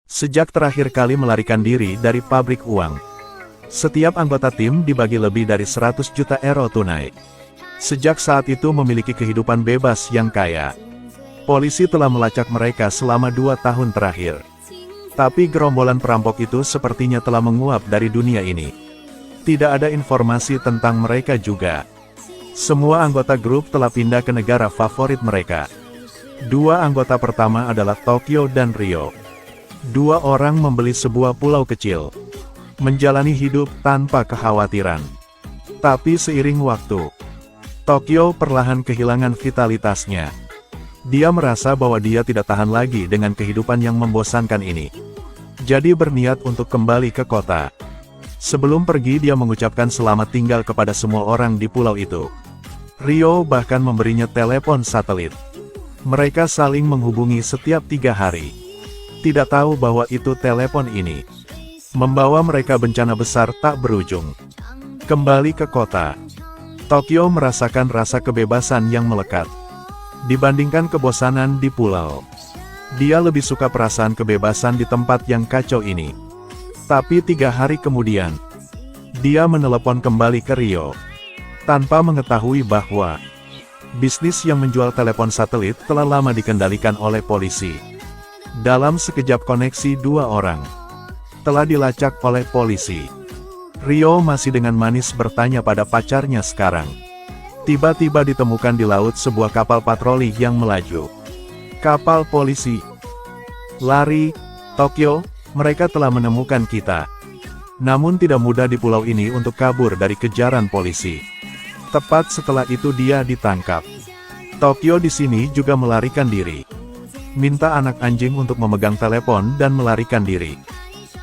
Sejak terakhir kali melarikan diri dari pabrik uang, setiap anggota tim dibagi lebih dari 100 juta euro tunai. Sejak saat itu memiliki kehidupan bebas yang kaya. Polisi telah melacak mereka selama 2 tahun terakhir. Tapi gerombolan perampok itu sepertinya telah menguap dari dunia ini. Tidak ada informasi tentang mereka juga. Semua anggota grup telah pindah ke negara favorit mereka. 2 anggota pertama adalah Tokyo dan Rio. 2 orang membeli sebuah pulau kecil, menjalani hidup tanpa kekhawatiran. Tapi seiring waktu, Tokyo perlahan kehilangan vitalitasnya. Dia merasa bahwa dia tidak tahan lagi dengan kehidupan yang membosankan ini. Jadi berniat untuk kembali ke kota. Sebelum pergi dia mengucapkan selamat tinggal kepada semua orang di pulau itu. Rio bahkan memberinya telepon satelit. Mereka saling menghubungi setiap 3 hari. Tidak tahu bahwa itu telepon ini membawa mereka bencana besar tak berujung. Kembali ke kota, Tokyo merasakan rasa kebebasan yang melekat. Dibandingkan kebosanan di pulau, dia lebih suka perasaan kebebasan di tempat yang kacau ini. Tapi 3 hari kemudian, dia menelepon kembali ke Rio, tanpa mengetahui bahwa bisnis yang menjual telepon satelit telah lama dikendalikan oleh polisi. Dalam sekejap koneksi 2 orang telah dilacak oleh polisi. Rio masih dengan manis bertanya pada pacarnya sekarang. Tiba-tiba ditemukan di laut sebuah kapal patroli yang melaju. Kapal polisi. Lari, Tokyo, mereka telah menemukan kita. Namun tidak mudah di pulau ini untuk kabur dari kejaran polisi. Tepat setelah itu dia ditangkap. Tokyo di sini juga melarikan diri. Minta anak anjing untuk memegang telepon dan melarikan diri.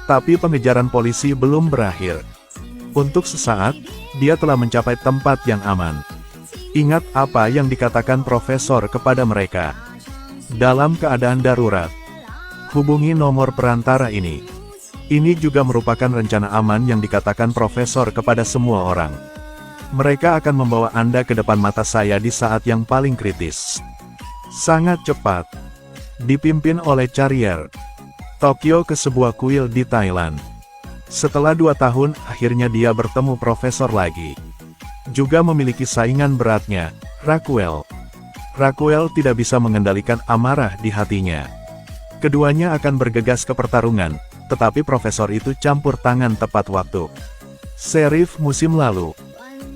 Tapi pengejaran polisi belum berakhir. Untuk sesaat, dia telah mencapai tempat yang aman. Ingat apa yang dikatakan profesor kepada mereka. Dalam keadaan darurat, hubungi nomor perantara ini. Ini juga merupakan rencana aman yang dikatakan profesor kepada semua orang. Mereka akan membawa Anda ke depan mata saya di saat yang paling kritis. Sangat cepat. Dipimpin oleh Carrier, Tokyo ke sebuah kuil di Thailand. Setelah 2 tahun, akhirnya dia bertemu profesor lagi. Juga memiliki saingan beratnya, Raquel. Raquel tidak bisa mengendalikan amarah di hatinya. Keduanya akan bergegas ke pertarungan, tetapi profesor itu campur tangan tepat waktu. Sheriff musim lalu.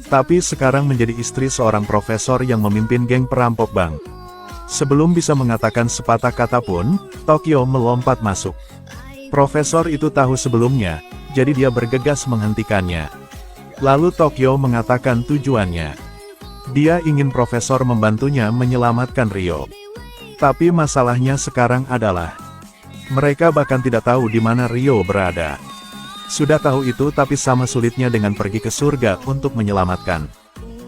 Tapi sekarang menjadi istri seorang profesor yang memimpin geng perampok bank. Sebelum bisa mengatakan sepatah kata pun, Tokyo melompat masuk. Profesor itu tahu sebelumnya, jadi dia bergegas menghentikannya. Lalu Tokyo mengatakan tujuannya. Dia ingin profesor membantunya menyelamatkan Rio. Tapi masalahnya sekarang adalah, mereka bahkan tidak tahu di mana Rio berada. Sudah tahu itu tapi sama sulitnya dengan pergi ke surga untuk menyelamatkan.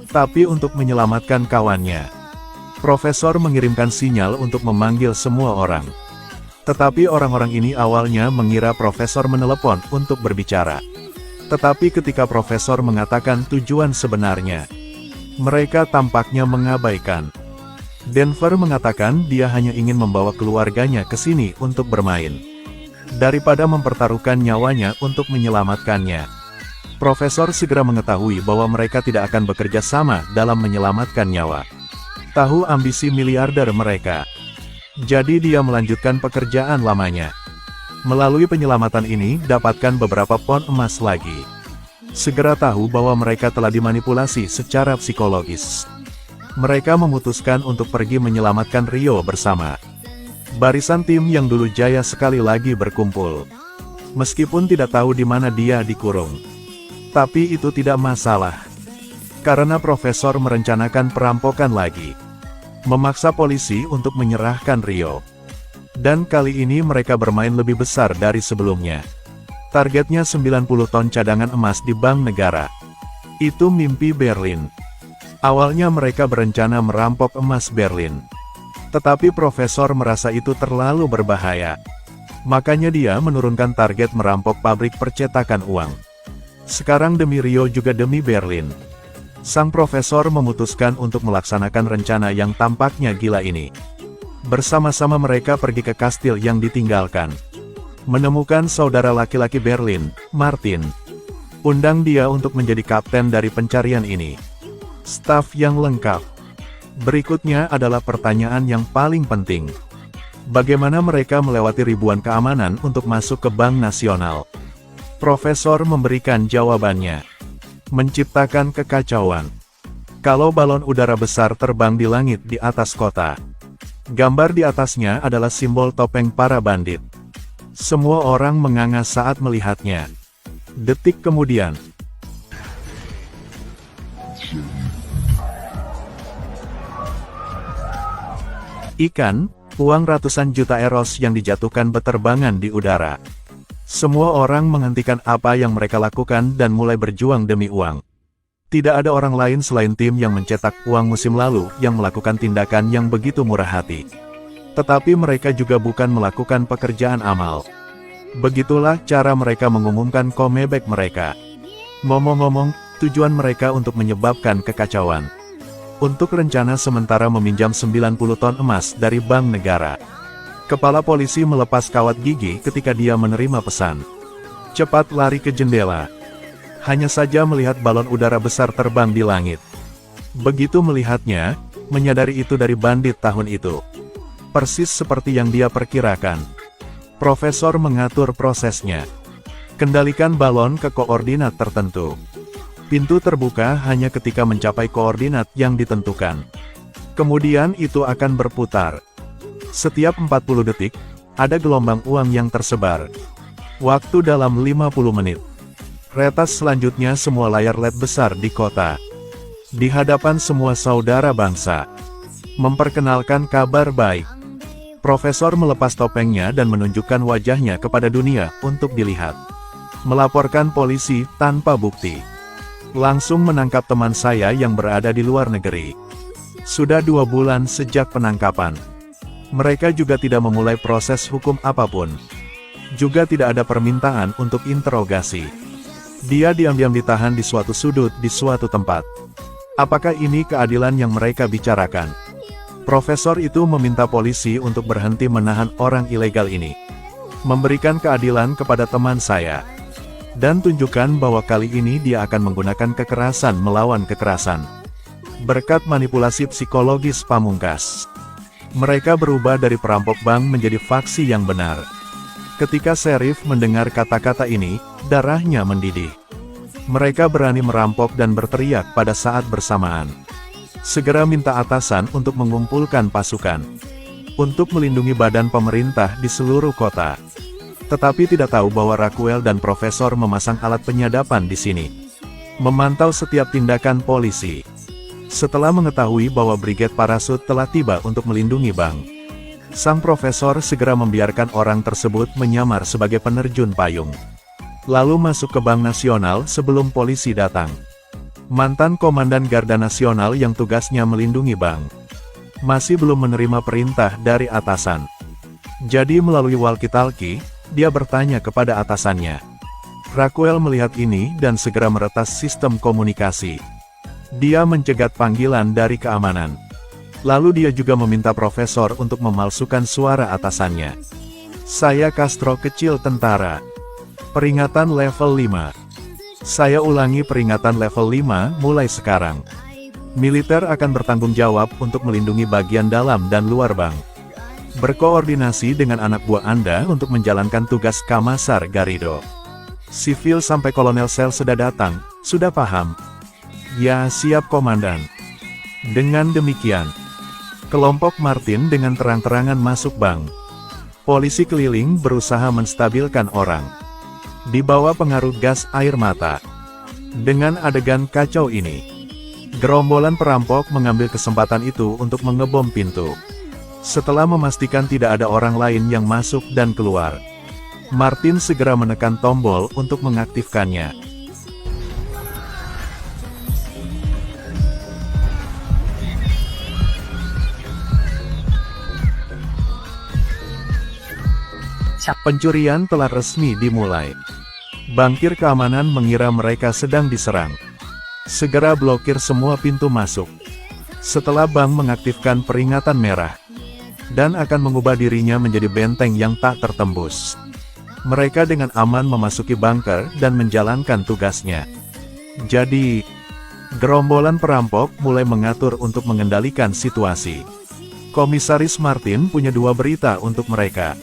Tapi untuk menyelamatkan kawannya, profesor mengirimkan sinyal untuk memanggil semua orang. Tetapi orang-orang ini awalnya mengira profesor menelepon untuk berbicara. Tetapi ketika profesor mengatakan tujuan sebenarnya, mereka tampaknya mengabaikan. Denver mengatakan dia hanya ingin membawa keluarganya ke sini untuk bermain, daripada mempertaruhkan nyawanya untuk menyelamatkannya. Profesor segera mengetahui bahwa mereka tidak akan bekerja sama dalam menyelamatkan nyawa. Tahu ambisi miliarder mereka. Jadi dia melanjutkan pekerjaan lamanya. Melalui penyelamatan ini, dapatkan beberapa pon emas lagi. Segera tahu bahwa mereka telah dimanipulasi secara psikologis. Mereka memutuskan untuk pergi menyelamatkan Rio bersama. Barisan tim yang dulu jaya sekali lagi berkumpul. Meskipun tidak tahu di mana dia dikurung. Tapi itu tidak masalah. Karena profesor merencanakan perampokan lagi. Memaksa polisi untuk menyerahkan Rio. Dan kali ini mereka bermain lebih besar dari sebelumnya. Targetnya 90 ton cadangan emas di bank negara. Itu mimpi Berlin. Awalnya mereka berencana merampok emas Berlin. Tetapi profesor merasa itu terlalu berbahaya. Makanya dia menurunkan target merampok pabrik percetakan uang. Sekarang demi Rio juga demi Berlin. Sang profesor memutuskan untuk melaksanakan rencana yang tampaknya gila ini. Bersama-sama mereka pergi ke kastil yang ditinggalkan. Menemukan saudara laki-laki Berlin, Martin. Undang dia untuk menjadi kapten dari pencarian ini. Staf yang lengkap. Berikutnya adalah pertanyaan yang paling penting. Bagaimana mereka melewati ribuan keamanan untuk masuk ke Bank Nasional? Profesor memberikan jawabannya. Menciptakan kekacauan. Kalau balon udara besar terbang di langit di atas kota. Gambar di atasnya adalah simbol topeng para bandit. Semua orang menganga saat melihatnya. Detik kemudian, ikan, uang ratusan juta euros yang dijatuhkan beterbangan di udara. Semua orang menghentikan apa yang mereka lakukan dan mulai berjuang demi uang. Tidak ada orang lain selain tim yang mencetak uang musim lalu yang melakukan tindakan yang begitu murah hati. Tetapi mereka juga bukan melakukan pekerjaan amal. Begitulah cara mereka mengumumkan comeback mereka. Ngomong-ngomong, tujuan mereka untuk menyebabkan kekacauan. Untuk rencana sementara meminjam 90 ton emas dari bank negara. Kepala polisi melepas kawat gigi ketika dia menerima pesan. Cepat lari ke jendela. Hanya saja melihat balon udara besar terbang di langit. Begitu melihatnya, menyadari itu dari bandit tahun itu. Persis seperti yang dia perkirakan. Profesor mengatur prosesnya. Kendalikan balon ke koordinat tertentu. Pintu terbuka hanya ketika mencapai koordinat yang ditentukan. Kemudian itu akan berputar. Setiap 40 detik, ada gelombang uang yang tersebar. Waktu dalam 50 menit. Retas selanjutnya semua layar LED besar di kota. Di hadapan semua saudara bangsa. Memperkenalkan kabar baik. Profesor melepas topengnya dan menunjukkan wajahnya kepada dunia untuk dilihat. Melaporkan polisi tanpa bukti. Langsung menangkap teman saya yang berada di luar negeri. Sudah 2 bulan sejak penangkapan. Mereka juga tidak memulai proses hukum apapun. Juga tidak ada permintaan untuk interogasi. Dia diam-diam ditahan di suatu sudut di suatu tempat. Apakah ini keadilan yang mereka bicarakan? Profesor itu meminta polisi untuk berhenti menahan orang ilegal ini. Memberikan keadilan kepada teman saya. Dan tunjukkan bahwa kali ini dia akan menggunakan kekerasan melawan kekerasan. Berkat manipulasi psikologis pamungkas. Mereka berubah dari perampok bank menjadi faksi yang benar. Ketika Sheriff mendengar kata-kata ini, darahnya mendidih. Mereka berani merampok dan berteriak pada saat bersamaan. Segera minta atasan untuk mengumpulkan pasukan. Untuk melindungi badan pemerintah di seluruh kota. Tetapi tidak tahu bahwa Raquel dan Profesor memasang alat penyadapan di sini. Memantau setiap tindakan polisi. Setelah mengetahui bahwa Brigade Parasut telah tiba untuk melindungi bank. Sang Profesor segera membiarkan orang tersebut menyamar sebagai penerjun payung. Lalu masuk ke Bank Nasional sebelum polisi datang. Mantan Komandan Garda Nasional yang tugasnya melindungi bank. Masih belum menerima perintah dari atasan. Jadi melalui walkie-talkie, dia bertanya kepada atasannya. Raquel melihat ini dan segera meretas sistem komunikasi. Dia mencegat panggilan dari keamanan. Lalu dia juga meminta Profesor untuk memalsukan suara atasannya. Saya Castro kecil tentara. Peringatan level 5. Saya ulangi peringatan level 5 mulai sekarang. Militer akan bertanggung jawab untuk melindungi bagian dalam dan luar bank. Berkoordinasi dengan anak buah Anda untuk menjalankan tugas Kamasar Garrido. Sipil sampai Kolonel Sel sudah datang, sudah paham? Ya, siap Komandan. Dengan demikian, kelompok Martin dengan terang-terangan masuk bank. Polisi keliling berusaha menstabilkan orang. Di bawah pengaruh gas air mata. Dengan adegan kacau ini, gerombolan perampok mengambil kesempatan itu untuk mengebom pintu. Setelah memastikan tidak ada orang lain yang masuk dan keluar, Martin segera menekan tombol untuk mengaktifkannya. Pencurian telah resmi dimulai. Bankir keamanan mengira mereka sedang diserang. Segera blokir semua pintu masuk. Setelah bank mengaktifkan peringatan merah. Dan akan mengubah dirinya menjadi benteng yang tak tertembus. Mereka dengan aman memasuki bunker dan menjalankan tugasnya. Jadi, gerombolan perampok mulai mengatur untuk mengendalikan situasi. Komisaris Martin punya dua berita untuk mereka.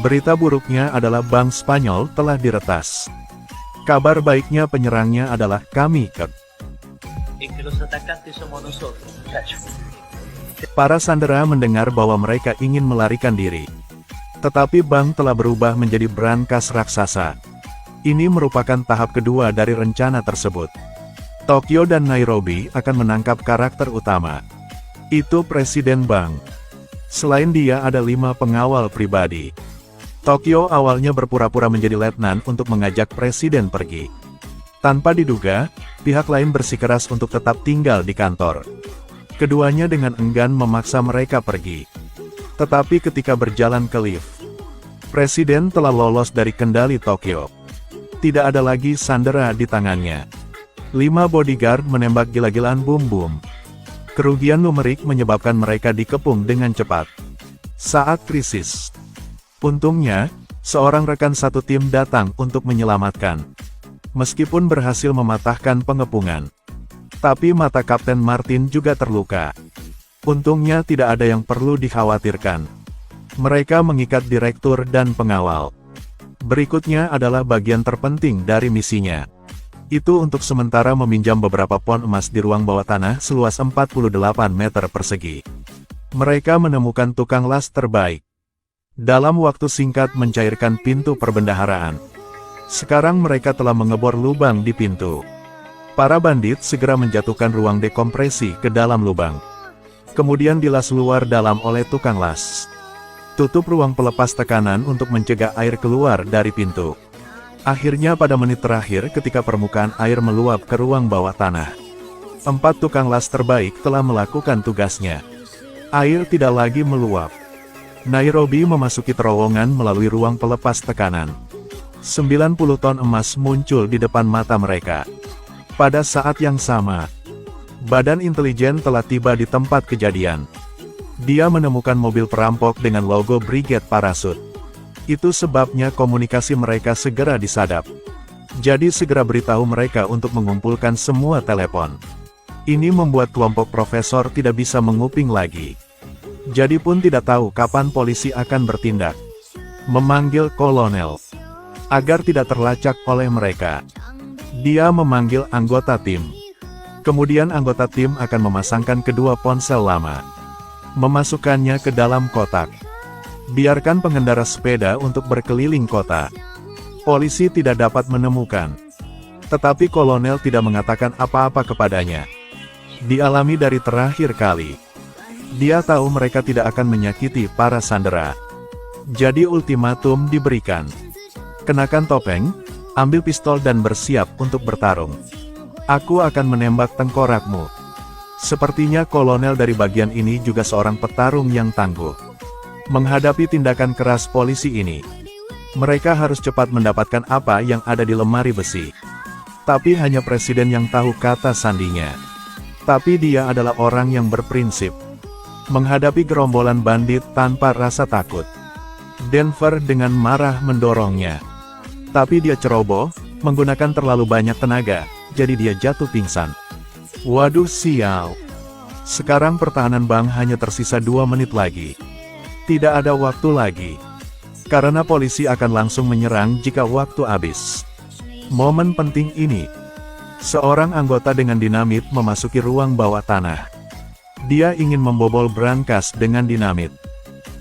Berita buruknya adalah Bank Spanyol telah diretas. Kabar baiknya penyerangnya adalah kami, Kek. Para sandera mendengar bahwa mereka ingin melarikan diri. Tetapi bank telah berubah menjadi brankas raksasa. Ini merupakan tahap kedua dari rencana tersebut. Tokyo dan Nairobi akan menangkap karakter utama. Itu Presiden Bank. Selain dia ada 5 pengawal pribadi. Tokyo awalnya berpura-pura menjadi letnan untuk mengajak Presiden pergi. Tanpa diduga, pihak lain bersikeras untuk tetap tinggal di kantor. Keduanya dengan enggan memaksa mereka pergi. Tetapi ketika berjalan ke lift, Presiden telah lolos dari kendali Tokyo. Tidak ada lagi sandera di tangannya. 5 bodyguard menembak gila-gilaan bom. Kerugian numerik menyebabkan mereka dikepung dengan cepat. Saat krisis, untungnya, seorang rekan satu tim datang untuk menyelamatkan. Meskipun berhasil mematahkan pengepungan, tapi mata Kapten Martin juga terluka. Untungnya tidak ada yang perlu dikhawatirkan. Mereka mengikat direktur dan pengawal. Berikutnya adalah bagian terpenting dari misinya. Itu untuk sementara meminjam beberapa pon emas di ruang bawah tanah seluas 48 meter persegi. Mereka menemukan tukang las terbaik. Dalam waktu singkat mencairkan pintu perbendaharaan. Sekarang mereka telah mengebor lubang di pintu. Para bandit segera menjatuhkan ruang dekompresi ke dalam lubang. Kemudian dilas luar dalam oleh tukang las. Tutup ruang pelepas tekanan untuk mencegah air keluar dari pintu. Akhirnya pada menit terakhir ketika permukaan air meluap ke ruang bawah tanah, 4 tukang las terbaik telah melakukan tugasnya. Air tidak lagi meluap. Nairobi memasuki terowongan melalui ruang pelepas tekanan. 90 ton emas muncul di depan mata mereka. Pada saat yang sama, badan intelijen telah tiba di tempat kejadian. Dia menemukan mobil perampok dengan logo Brigade Parasut. Itu sebabnya komunikasi mereka segera disadap. Jadi segera beritahu mereka untuk mengumpulkan semua telepon. Ini membuat kelompok profesor tidak bisa menguping lagi. Jadi pun tidak tahu kapan polisi akan bertindak. Memanggil kolonel. Agar tidak terlacak oleh mereka. Dia memanggil anggota tim. Kemudian anggota tim akan memasangkan kedua ponsel lama. Memasukkannya ke dalam kotak. Biarkan pengendara sepeda untuk berkeliling kota. Polisi tidak dapat menemukan. Tetapi kolonel tidak mengatakan apa-apa kepadanya. Dialami dari terakhir kali. Dia tahu mereka tidak akan menyakiti para sandera. Jadi ultimatum diberikan. Kenakan topeng, ambil pistol dan bersiap untuk bertarung. Aku akan menembak tengkorakmu. Sepertinya kolonel dari bagian ini juga seorang petarung yang tangguh. Menghadapi tindakan keras polisi ini, mereka harus cepat mendapatkan apa yang ada di lemari besi. Tapi hanya presiden yang tahu kata sandinya. Tapi dia adalah orang yang berprinsip. Menghadapi gerombolan bandit tanpa rasa takut. Denver dengan marah mendorongnya. Tapi dia ceroboh, menggunakan terlalu banyak tenaga, jadi dia jatuh pingsan. Waduh sial. Sekarang pertahanan bank hanya tersisa 2 menit lagi. Tidak ada waktu lagi. Karena polisi akan langsung menyerang jika waktu habis. Momen penting ini. Seorang anggota dengan dinamit memasuki ruang bawah tanah. Dia ingin membobol brankas dengan dinamit.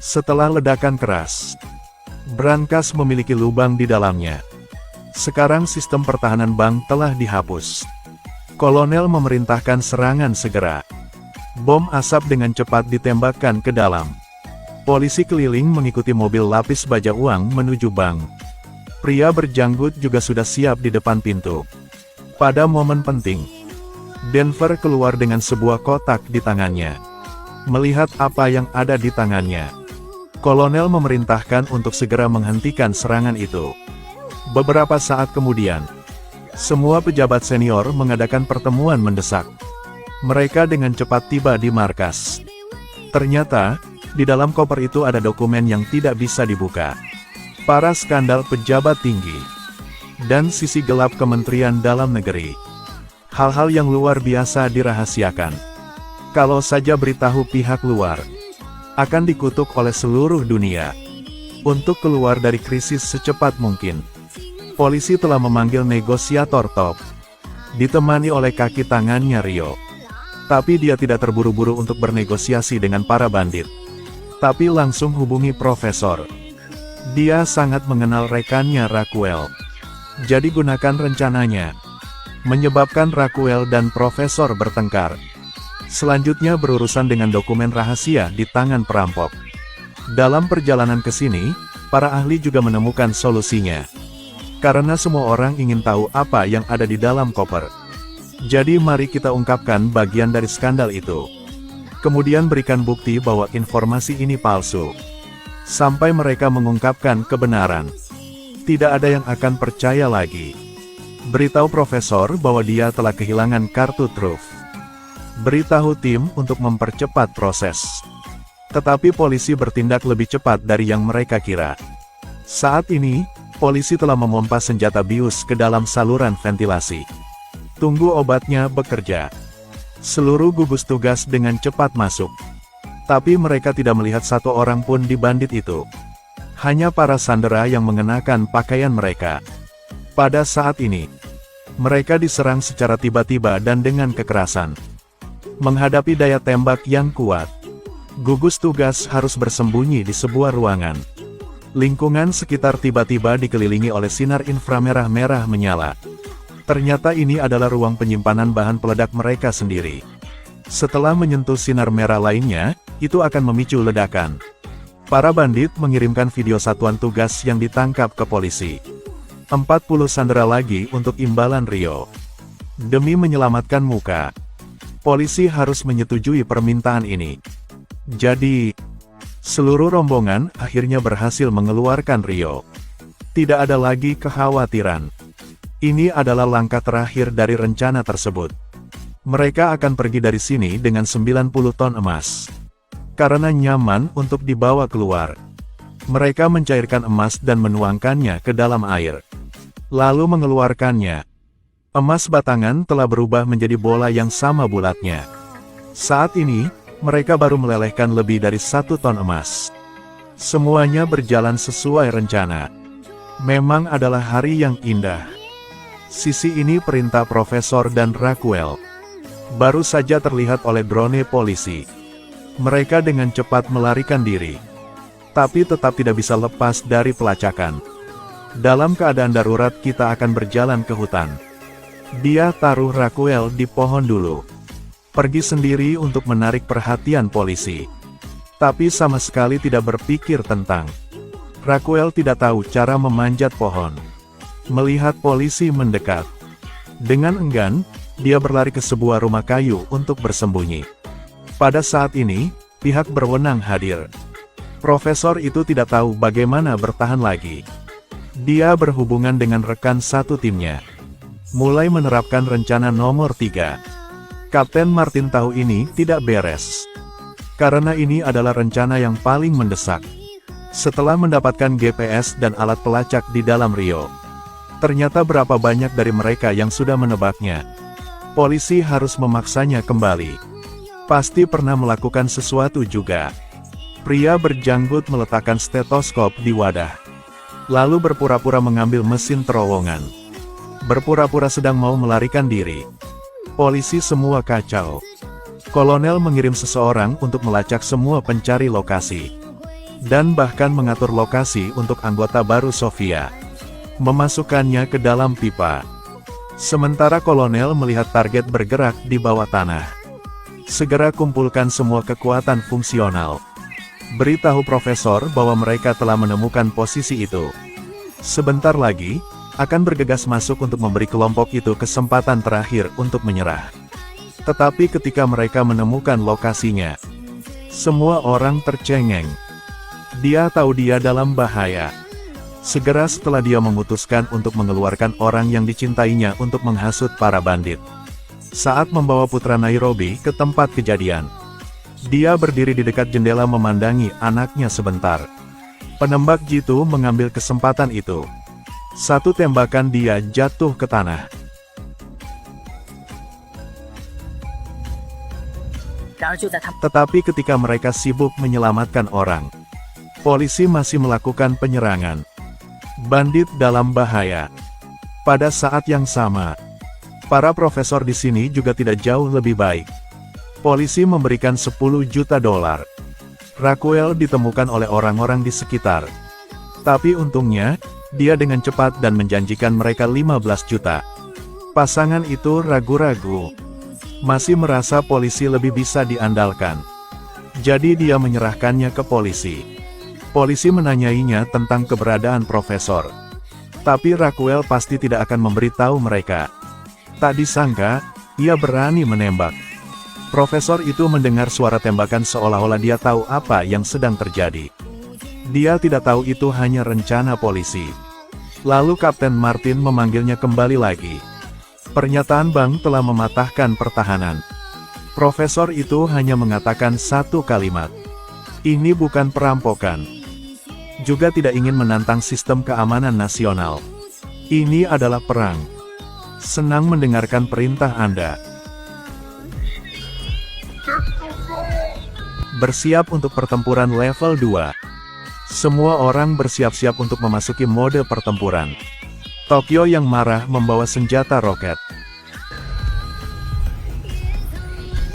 Setelah ledakan keras, brankas memiliki lubang di dalamnya. Sekarang sistem pertahanan bank telah dihapus. Kolonel memerintahkan serangan segera. Bom asap dengan cepat ditembakkan ke dalam. Polisi keliling mengikuti mobil lapis baja uang menuju bank. Pria berjanggut juga sudah siap di depan pintu. Pada momen penting, Denver keluar dengan sebuah kotak di tangannya. Melihat apa yang ada di tangannya, kolonel memerintahkan untuk segera menghentikan serangan itu. Beberapa saat kemudian, semua pejabat senior mengadakan pertemuan mendesak. Mereka dengan cepat tiba di markas. Ternyata, di dalam koper itu ada dokumen yang tidak bisa dibuka. para skandal pejabat tinggi, dan sisi gelap Kementerian Dalam Negeri. Hal-hal yang luar biasa dirahasiakan. Kalau saja beritahu pihak luar, akan dikutuk oleh seluruh dunia. Untuk keluar dari krisis secepat mungkin, polisi telah memanggil negosiator top, ditemani oleh kaki tangannya Rio. Tapi dia tidak terburu-buru untuk bernegosiasi dengan para bandit, tapi langsung hubungi Profesor. Dia sangat mengenal rekannya Raquel. Jadi gunakan rencananya, menyebabkan Raquel dan Profesor bertengkar. Selanjutnya berurusan dengan dokumen rahasia di tangan perampok. Dalam perjalanan ke sini, para ahli juga menemukan solusinya. Karena semua orang ingin tahu apa yang ada di dalam koper. Jadi mari kita ungkapkan bagian dari skandal itu. Kemudian berikan bukti bahwa informasi ini palsu. Sampai mereka mengungkapkan kebenaran. Tidak ada yang akan percaya lagi. Beritahu Profesor bahwa dia telah kehilangan kartu truf. Beritahu tim untuk mempercepat proses. Tetapi polisi bertindak lebih cepat dari yang mereka kira. Saat ini, polisi telah memompa senjata bius ke dalam saluran ventilasi. Tunggu obatnya bekerja. Seluruh gugus tugas dengan cepat masuk. Tapi mereka tidak melihat satu orang pun di bandit itu. Hanya para sandera yang mengenakan pakaian mereka. Pada saat ini, mereka diserang secara tiba-tiba dan dengan kekerasan. Menghadapi daya tembak yang kuat, gugus tugas harus bersembunyi di sebuah ruangan. Lingkungan sekitar tiba-tiba dikelilingi oleh sinar inframerah merah menyala. Ternyata ini adalah ruang penyimpanan bahan peledak mereka sendiri. Setelah menyentuh sinar merah lainnya, itu akan memicu ledakan. Para bandit mengirimkan video satuan tugas yang ditangkap ke polisi. 40 sandera lagi untuk imbalan Rio. Demi menyelamatkan muka, polisi harus menyetujui permintaan ini. Jadi, seluruh rombongan akhirnya berhasil mengeluarkan Rio. Tidak ada lagi kekhawatiran. Ini adalah langkah terakhir dari rencana tersebut. Mereka akan pergi dari sini dengan 90 ton emas. Karena nyaman untuk dibawa keluar. Mereka mencairkan emas dan menuangkannya ke dalam air. Lalu mengeluarkannya. Emas batangan telah berubah menjadi bola yang sama bulatnya. Saat ini, mereka baru melelehkan lebih dari 1 ton emas. Semuanya berjalan sesuai rencana. Memang adalah hari yang indah. Sisi ini perintah Profesor dan Raquel. Baru saja terlihat oleh drone polisi. Mereka dengan cepat melarikan diri. Tapi tetap tidak bisa lepas dari pelacakan. Dalam keadaan darurat kita akan berjalan ke hutan. Dia taruh Raquel di pohon dulu. Pergi sendiri untuk menarik perhatian polisi. Tapi sama sekali tidak berpikir tentang. Raquel tidak tahu cara memanjat pohon. Melihat polisi mendekat. Dengan enggan, dia berlari ke sebuah rumah kayu untuk bersembunyi. Pada saat ini, pihak berwenang hadir. Profesor itu tidak tahu bagaimana bertahan lagi. Dia berhubungan dengan rekan satu timnya. Mulai menerapkan rencana nomor 3. Kapten Martin tahu ini tidak beres. Karena ini adalah rencana yang paling mendesak. Setelah mendapatkan GPS dan alat pelacak di dalam Rio. Ternyata berapa banyak dari mereka yang sudah menebaknya. Polisi harus memaksanya kembali. Pasti pernah melakukan sesuatu juga. Pria berjanggut meletakkan stetoskop di wadah. Lalu berpura-pura mengambil mesin terowongan. Berpura-pura sedang mau melarikan diri. Polisi semua kacau. Kolonel mengirim seseorang untuk melacak semua pencari lokasi. Dan bahkan mengatur lokasi untuk anggota baru Sofia. Memasukkannya ke dalam pipa. Sementara kolonel melihat target bergerak di bawah tanah. Segera kumpulkan semua kekuatan fungsional. Beritahu Profesor bahwa mereka telah menemukan posisi itu. Sebentar lagi, akan bergegas masuk untuk memberi kelompok itu kesempatan terakhir untuk menyerah. Tetapi ketika mereka menemukan lokasinya, semua orang tercengeng. Dia tahu dia dalam bahaya. Segera setelah dia memutuskan untuk mengeluarkan orang yang dicintainya untuk menghasut para bandit. Saat membawa putra Nairobi ke tempat kejadian, dia berdiri di dekat jendela memandangi anaknya sebentar. Penembak jitu mengambil kesempatan itu. Satu tembakan dia jatuh ke tanah. Tetapi ketika mereka sibuk menyelamatkan orang, polisi masih melakukan penyerangan. Bandit dalam bahaya. Pada saat yang sama, para profesor di sini juga tidak jauh lebih baik. Polisi memberikan 10 juta dolar. Raquel ditemukan oleh orang-orang di sekitar. Tapi untungnya, dia dengan cepat dan menjanjikan mereka 15 juta. Pasangan itu ragu-ragu. Masih merasa polisi lebih bisa diandalkan. Jadi dia menyerahkannya ke polisi. Polisi menanyainya tentang keberadaan profesor. Tapi Raquel pasti tidak akan memberitahu mereka. Tak disangka, ia berani menembak. Profesor itu mendengar suara tembakan seolah-olah dia tahu apa yang sedang terjadi. Dia tidak tahu itu hanya rencana polisi. Lalu Kapten Martin memanggilnya kembali lagi. Pernyataan Bang telah mematahkan pertahanan. Profesor itu hanya mengatakan satu kalimat. Ini bukan perampokan. Juga tidak ingin menantang sistem keamanan nasional. Ini adalah perang. Senang mendengarkan perintah Anda. Bersiap untuk pertempuran level 2. Semua orang bersiap-siap untuk memasuki mode pertempuran. Tokyo yang marah membawa senjata roket.